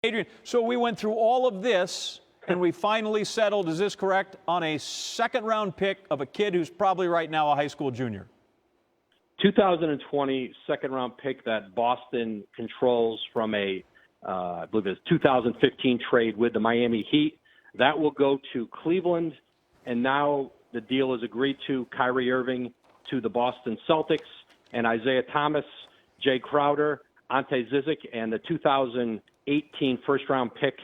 Adrian, so we went through all of this, and we finally settled, is this correct, on a second-round pick of a kid who's probably right now a high school junior. 2020 second-round pick that Boston controls from I believe it's 2015 trade with the Miami Heat. That will go to Cleveland, and now the deal is agreed to. Kyrie Irving to the Boston Celtics, and Isaiah Thomas, Jay Crowder, Ante Zizic, and the 2018 first-round pick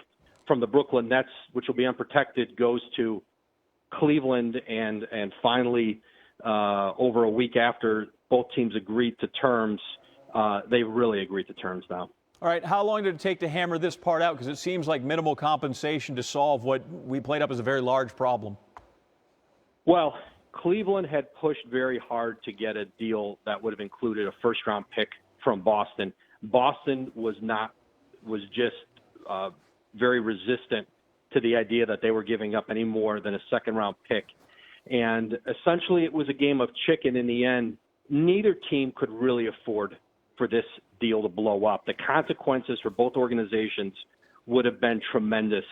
from the Brooklyn Nets, which will be unprotected, goes to Cleveland. And finally, over a week after both teams agreed to terms, they really agreed to terms now. All right, how long did it take to hammer this part out? Because it seems like minimal compensation to solve what we played up as a very large problem. Well, Cleveland had pushed very hard to get a deal that would have included a first-round pick from Boston. Boston was just very resistant to the idea that they were giving up any more than a second-round pick. And essentially it was a game of chicken in the end. Neither team could really afford for this deal to blow up. The consequences for both organizations would have been tremendous.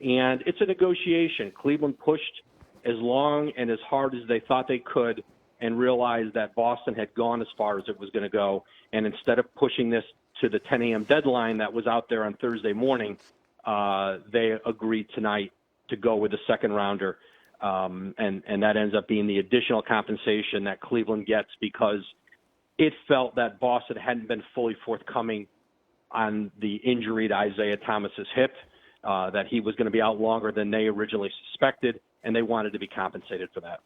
And it's a negotiation. Cleveland pushed as long and as hard as they thought they could and realized that Boston had gone as far as it was going to go. And instead of pushing this to the 10 a.m. deadline that was out there on Thursday morning, they agreed tonight to go with the second rounder. And that ends up being the additional compensation that Cleveland gets because it felt that Boston hadn't been fully forthcoming on the injury to Isaiah Thomas's hip, that he was going to be out longer than they originally suspected, and they wanted to be compensated for that.